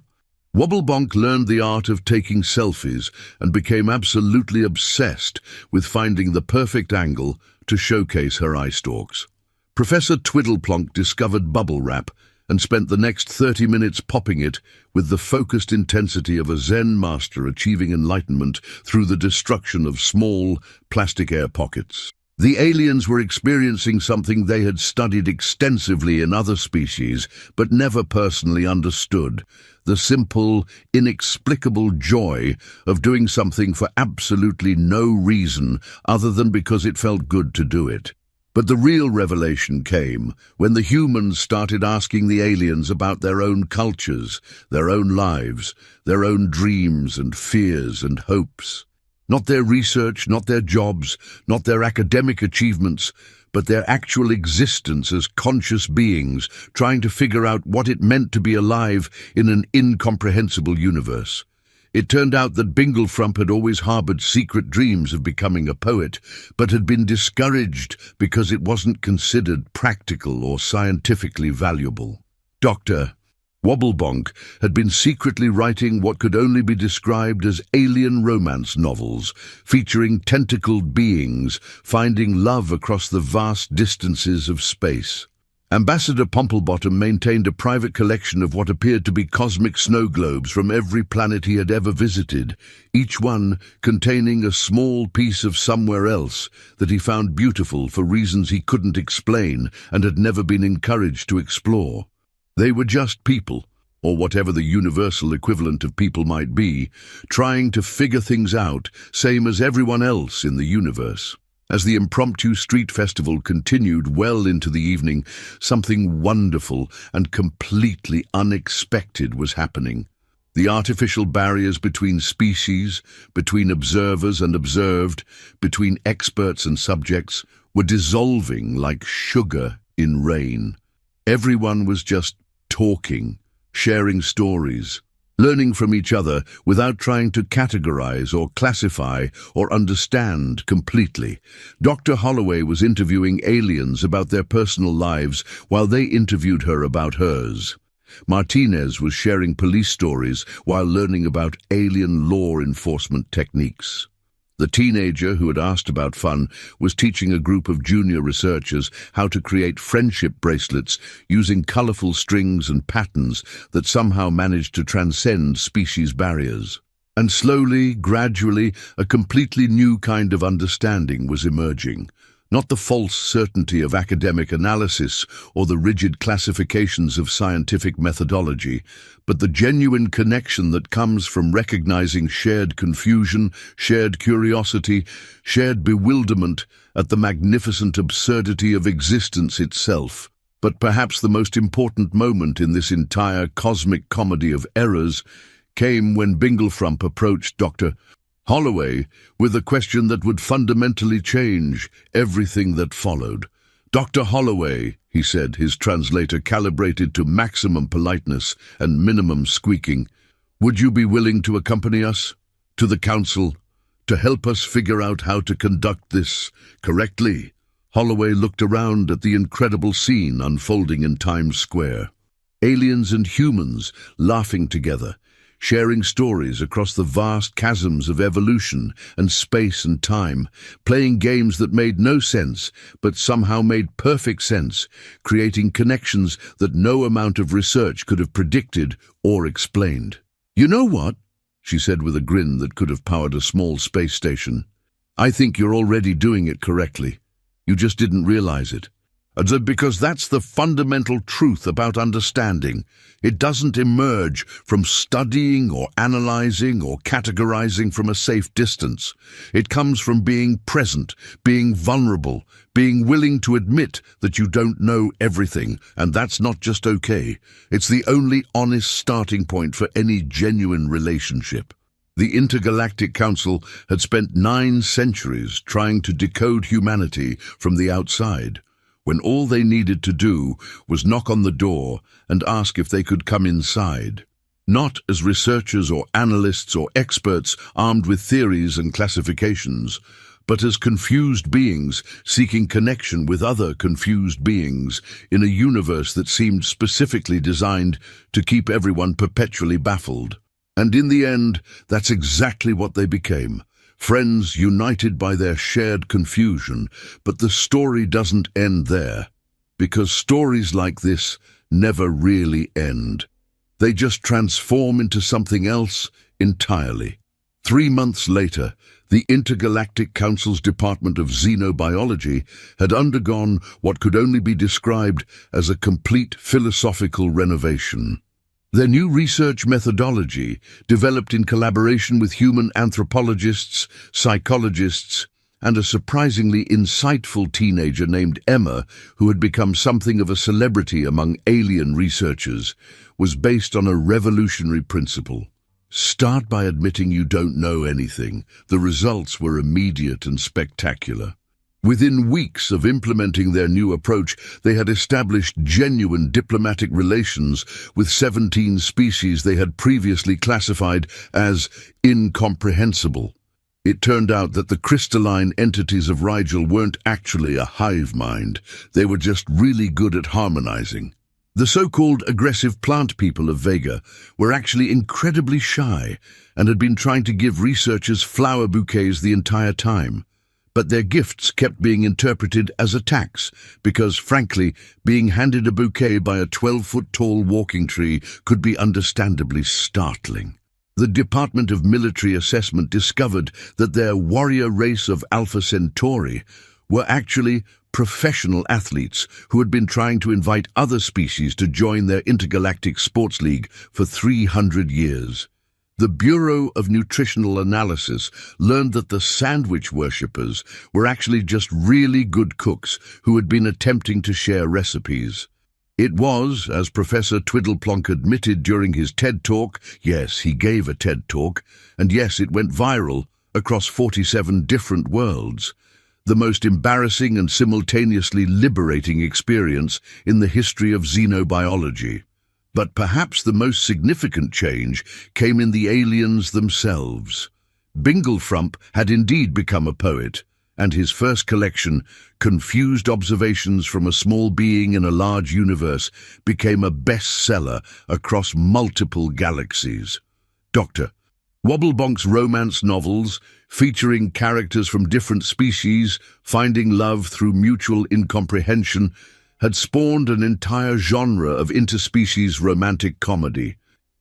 Wobblebonk learned the art of taking selfies and became absolutely obsessed with finding the perfect angle to showcase her eye stalks. Professor Twiddleplonk discovered bubble wrap and spent the next 30 minutes popping it with the focused intensity of a Zen master achieving enlightenment through the destruction of small, plastic air pockets. The aliens were experiencing something they had studied extensively in other species, but never personally understood: the simple, inexplicable joy of doing something for absolutely no reason other than because it felt good to do it. But the real revelation came when the humans started asking the aliens about their own cultures, their own lives, their own dreams and fears and hopes. Not their research, not their jobs, not their academic achievements, but their actual existence as conscious beings trying to figure out what it meant to be alive in an incomprehensible universe. It turned out that Binglefrump had always harbored secret dreams of becoming a poet, but had been discouraged because it wasn't considered practical or scientifically valuable. Dr. Wobblebonk had been secretly writing what could only be described as alien romance novels, featuring tentacled beings finding love across the vast distances of space. Ambassador Pomplebottom maintained a private collection of what appeared to be cosmic snow globes from every planet he had ever visited, each one containing a small piece of somewhere else that he found beautiful for reasons he couldn't explain and had never been encouraged to explore. They were just people, or whatever the universal equivalent of people might be, trying to figure things out, same as everyone else in the universe. As the impromptu street festival continued well into the evening, something wonderful and completely unexpected was happening. The artificial barriers between species, between observers and observed, between experts and subjects, were dissolving like sugar in rain. Everyone was just talking, sharing stories, learning from each other without trying to categorize or classify or understand completely. Dr. Holloway was interviewing aliens about their personal lives while they interviewed her about hers. Martinez was sharing police stories while learning about alien law enforcement techniques. The teenager who had asked about fun was teaching a group of junior researchers how to create friendship bracelets using colorful strings and patterns that somehow managed to transcend species barriers. And slowly, gradually, a completely new kind of understanding was emerging. Not the false certainty of academic analysis or the rigid classifications of scientific methodology, but the genuine connection that comes from recognizing shared confusion, shared curiosity, shared bewilderment at the magnificent absurdity of existence itself. But perhaps the most important moment in this entire cosmic comedy of errors came when Binglefrump approached Dr. Holloway with a question that would fundamentally change everything that followed. "Dr. Holloway," he said, his translator calibrated to maximum politeness and minimum squeaking, "would you be willing to accompany us to the council to help us figure out how to conduct this correctly?" Holloway looked around at the incredible scene unfolding in Times Square. Aliens and humans laughing together, sharing stories across the vast chasms of evolution and space and time, playing games that made no sense but somehow made perfect sense, creating connections that no amount of research could have predicted or explained. "You know what?" she said with a grin that could have powered a small space station. "I think you're already doing it correctly. You just didn't realize it. Because that's the fundamental truth about understanding. It doesn't emerge from studying or analyzing or categorizing from a safe distance. It comes from being present, being vulnerable, being willing to admit that you don't know everything, and that's not just okay. It's the only honest starting point for any genuine relationship." The Intergalactic Council had spent 9 centuries trying to decode humanity from the outside, when all they needed to do was knock on the door and ask if they could come inside. Not as researchers or analysts or experts armed with theories and classifications, but as confused beings seeking connection with other confused beings in a universe that seemed specifically designed to keep everyone perpetually baffled. And in the end, that's exactly what they became. Friends united by their shared confusion, but the story doesn't end there, because stories like this never really end. They just transform into something else entirely. 3 months later, the Intergalactic Council's Department of Xenobiology had undergone what could only be described as a complete philosophical renovation. Their new research methodology, developed in collaboration with human anthropologists, psychologists, and a surprisingly insightful teenager named Emma, who had become something of a celebrity among alien researchers, was based on a revolutionary principle. Start by admitting you don't know anything. The results were immediate and spectacular. Within weeks of implementing their new approach, they had established genuine diplomatic relations with 17 species they had previously classified as incomprehensible. It turned out that the crystalline entities of Rigel weren't actually a hive mind. They were just really good at harmonizing. The so-called aggressive plant people of Vega were actually incredibly shy and had been trying to give researchers flower bouquets the entire time. But their gifts kept being interpreted as attacks because, frankly, being handed a bouquet by a 12-foot-tall walking tree could be understandably startling. The Department of Military Assessment discovered that their warrior race of Alpha Centauri were actually professional athletes who had been trying to invite other species to join their intergalactic sports league for 300 years. The Bureau of Nutritional Analysis learned that the sandwich worshippers were actually just really good cooks who had been attempting to share recipes. It was, as Professor Twiddleplonk admitted during his TED Talk, yes, he gave a TED Talk, and yes, it went viral across 47 different worlds, the most embarrassing and simultaneously liberating experience in the history of xenobiology. But perhaps the most significant change came in the aliens themselves. Binglefrump had indeed become a poet, and his first collection, Confused Observations from a Small Being in a Large Universe, became a bestseller across multiple galaxies. Dr. Wobblebonk's romance novels, featuring characters from different species finding love through mutual incomprehension, had spawned an entire genre of interspecies romantic comedy.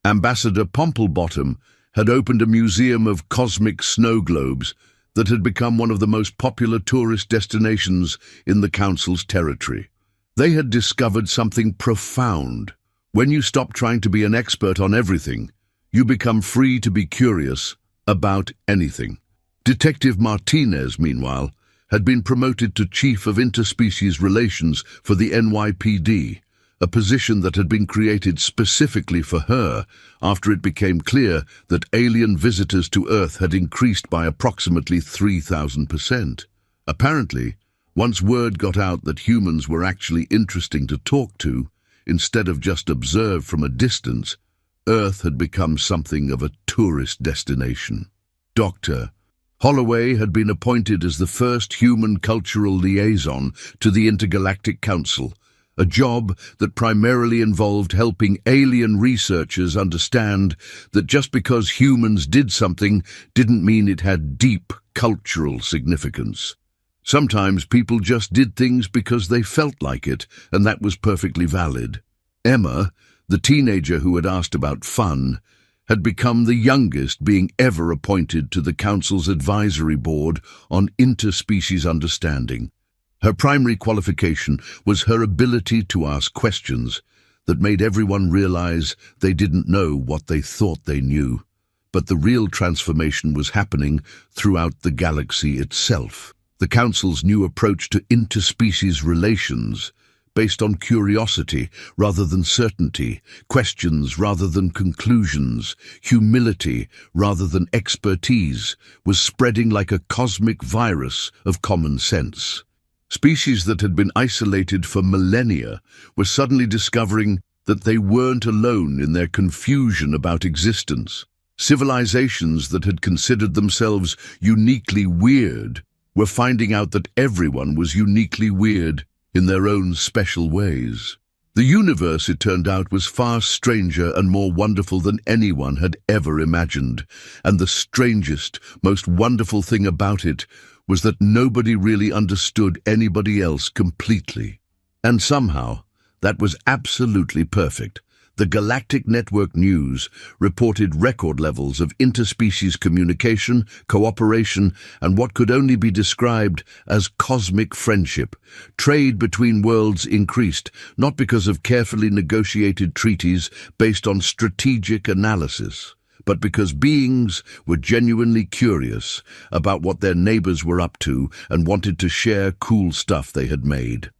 Ambassador Pomplebottom had opened a museum of cosmic snow globes that had become one of the most popular tourist destinations in the Council's territory. They had discovered something profound. When you stop trying to be an expert on everything, you become free to be curious about anything. Detective Martinez, meanwhile, had been promoted to Chief of Interspecies Relations for the NYPD, a position that had been created specifically for her after it became clear that alien visitors to Earth had increased by approximately 3,000%. Apparently, once word got out that humans were actually interesting to talk to, instead of just observe from a distance, Earth had become something of a tourist destination. Dr. Holloway had been appointed as the first human cultural liaison to the Intergalactic Council, a job that primarily involved helping alien researchers understand that just because humans did something didn't mean it had deep cultural significance. Sometimes people just did things because they felt like it, and that was perfectly valid. Emma, the teenager who had asked about fun, had become the youngest being ever appointed to the Council's advisory board on interspecies understanding. Her primary qualification was her ability to ask questions that made everyone realize they didn't know what they thought they knew. But the real transformation was happening throughout the galaxy itself. The Council's new approach to interspecies relations, based on curiosity rather than certainty, questions rather than conclusions, humility rather than expertise, was spreading like a cosmic virus of common sense. Species that had been isolated for millennia were suddenly discovering that they weren't alone in their confusion about existence. Civilizations that had considered themselves uniquely weird were finding out that everyone was uniquely weird in their own special ways. The universe, it turned out, was far stranger and more wonderful than anyone had ever imagined, and the strangest, most wonderful thing about it was that nobody really understood anybody else completely. And somehow, that was absolutely perfect. The Galactic Network News reported record levels of interspecies communication, cooperation, and what could only be described as cosmic friendship. Trade between worlds increased, not because of carefully negotiated treaties based on strategic analysis, but because beings were genuinely curious about what their neighbors were up to and wanted to share cool stuff they had made.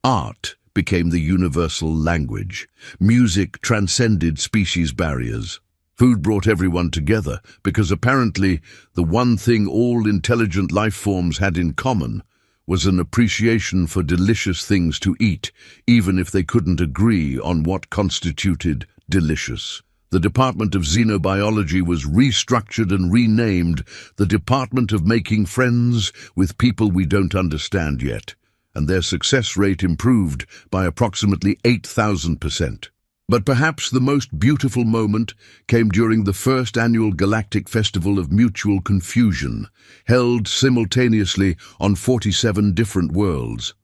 Art became the universal language. Music transcended species barriers. Food brought everyone together because apparently the one thing all intelligent life forms had in common was an appreciation for delicious things to eat, even if they couldn't agree on what constituted delicious. The Department of Xenobiology was restructured and renamed the Department of Making Friends with People We Don't Understand Yet, and their success rate improved by approximately 8,000%. But perhaps the most beautiful moment came during the first annual Galactic Festival of Mutual Confusion, held simultaneously on 47 different worlds.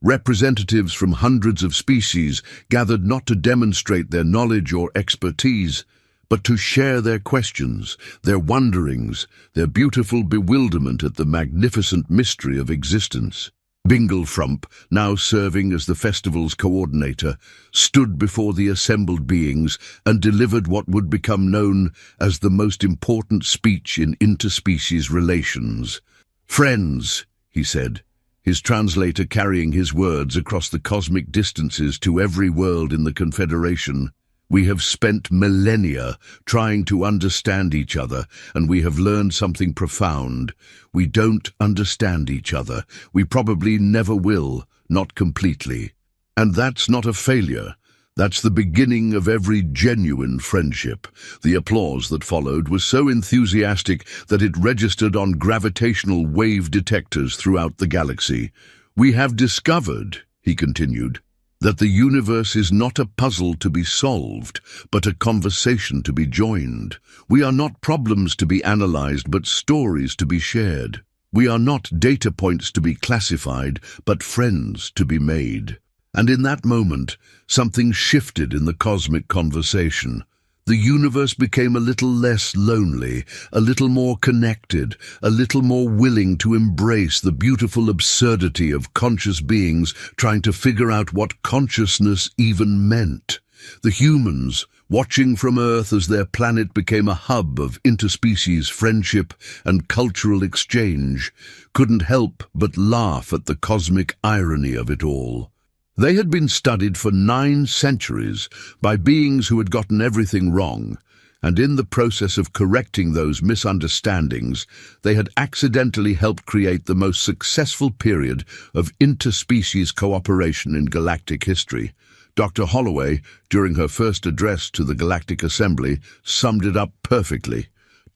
Representatives from hundreds of species gathered not to demonstrate their knowledge or expertise, but to share their questions, their wonderings, their beautiful bewilderment at the magnificent mystery of existence. Binglefrump, now serving as the festival's coordinator, stood before the assembled beings and delivered what would become known as the most important speech in interspecies relations. "Friends," he said, his translator carrying his words across the cosmic distances to every world in the Confederation, "we have spent millennia trying to understand each other, and we have learned something profound. We don't understand each other. We probably never will, not completely. And that's not a failure. That's the beginning of every genuine friendship. The applause that followed was so enthusiastic that it registered on gravitational wave detectors throughout the galaxy. "We have discovered," he continued, "that the universe is not a puzzle to be solved, but a conversation to be joined. We are not problems to be analyzed, but stories to be shared. We are not data points to be classified, but friends to be made." And in that moment, something shifted in the cosmic conversation. The universe became a little less lonely, a little more connected, a little more willing to embrace the beautiful absurdity of conscious beings trying to figure out what consciousness even meant. The humans, watching from Earth as their planet became a hub of interspecies friendship and cultural exchange, couldn't help but laugh at the cosmic irony of it all. They had been studied for 9 centuries by beings who had gotten everything wrong, and in the process of correcting those misunderstandings, they had accidentally helped create the most successful period of interspecies cooperation in galactic history. Dr. Holloway, during her first address to the Galactic Assembly, summed it up perfectly.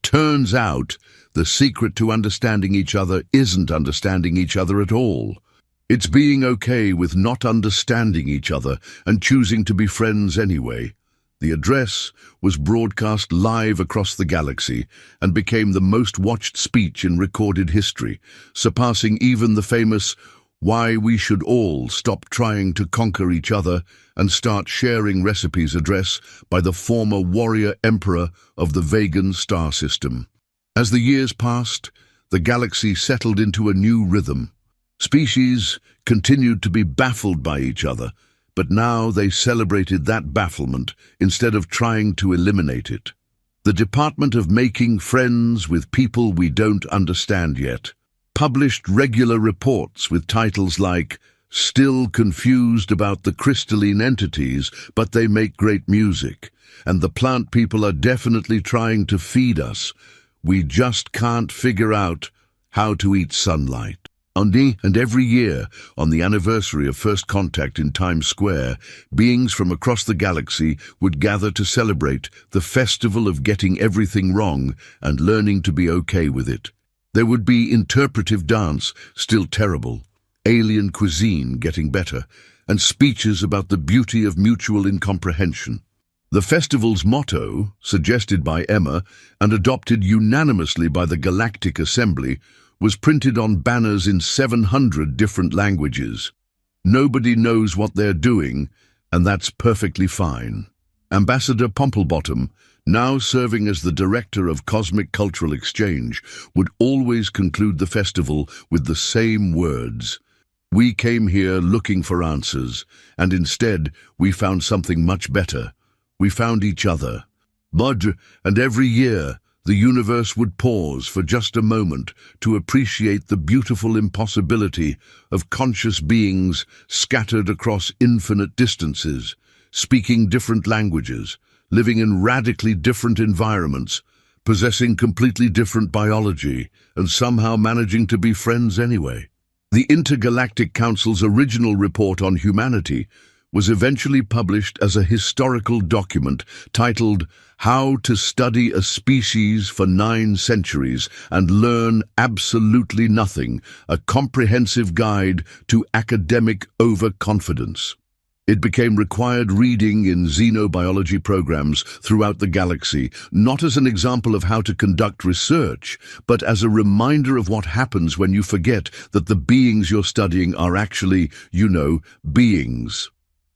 Turns out, the secret to understanding each other isn't understanding each other at all. It's being okay with not understanding each other and choosing to be friends anyway. The address was broadcast live across the galaxy and became the most watched speech in recorded history, surpassing even the famous "Why We Should All Stop Trying to Conquer Each Other and Start Sharing Recipes" address by the former warrior emperor of the Vegan star system. As the years passed, the galaxy settled into a new rhythm. Species continued to be baffled by each other, but now they celebrated that bafflement instead of trying to eliminate it. The Department of Making Friends with People We Don't Understand Yet published regular reports with titles like "Still Confused About the Crystalline Entities, but They Make Great Music," and "The Plant People Are Definitely Trying to Feed Us. We Just Can't Figure Out How to Eat Sunlight." And every year, on the anniversary of first contact in Times Square, beings from across the galaxy would gather to celebrate the festival of getting everything wrong and learning to be okay with it. There would be interpretive dance, still terrible, alien cuisine getting better, and speeches about the beauty of mutual incomprehension. The festival's motto, suggested by Emma and adopted unanimously by the Galactic Assembly, was printed on banners in 700 different languages. Nobody knows what they're doing, and that's perfectly fine. Ambassador Pomplebottom, now serving as the Director of Cosmic Cultural Exchange, would always conclude the festival with the same words. "We came here looking for answers, and instead we found something much better. We found each other." And every year, the universe would pause for just a moment to appreciate the beautiful impossibility of conscious beings scattered across infinite distances, speaking different languages, living in radically different environments, possessing completely different biology, and somehow managing to be friends anyway. The Intergalactic Council's original report on humanity was eventually published as a historical document titled "How to Study a Species for 9 Centuries and Learn Absolutely Nothing, a Comprehensive Guide to Academic Overconfidence." It became required reading in xenobiology programs throughout the galaxy, not as an example of how to conduct research, but as a reminder of what happens when you forget that the beings you're studying are actually, beings.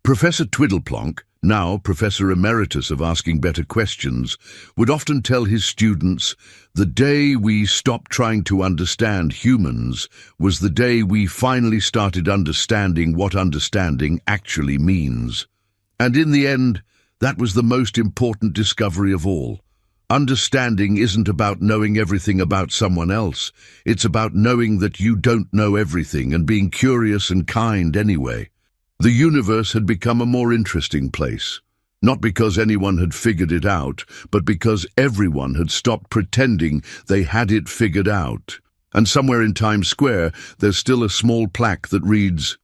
Professor Twiddleplonk, now Professor Emeritus of Asking Better Questions, would often tell his students, "The day we stopped trying to understand humans was the day we finally started understanding what understanding actually means." And in the end, that was the most important discovery of all. Understanding isn't about knowing everything about someone else. It's about knowing that you don't know everything and being curious and kind anyway. The universe had become a more interesting place, not because anyone had figured it out, but because everyone had stopped pretending they had it figured out. And somewhere in Times Square, there's still a small plaque that reads,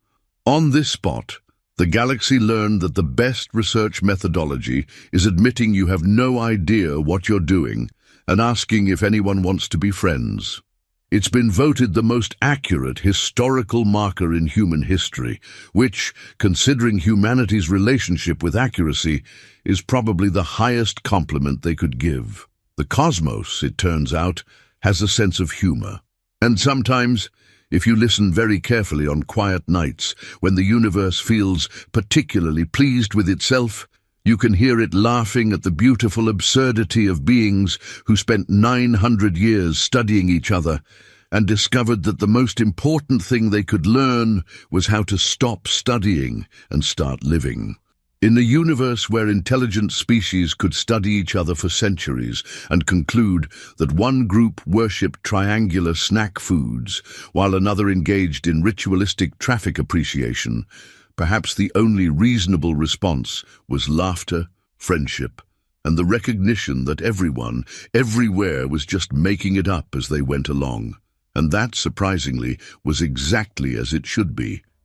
"On this spot, The galaxy learned that the best research methodology is admitting you have no idea what you're doing and asking if anyone wants to be friends. It's been voted the most accurate historical marker in human history, which, considering humanity's relationship with accuracy, is probably the highest compliment they could give. The cosmos, it turns out, has a sense of humor. And sometimes, if you listen very carefully on quiet nights, when the universe feels particularly pleased with itself, you can hear it laughing at the beautiful absurdity of beings who spent 900 years studying each other and discovered that the most important thing they could learn was how to stop studying and start living. In a universe where intelligent species could study each other for centuries and conclude that one group worshipped triangular snack foods while another engaged in ritualistic traffic appreciation, perhaps the only reasonable response was laughter, friendship, and the recognition that everyone, everywhere was just making it up as they went along. And that, surprisingly, was exactly as it should be.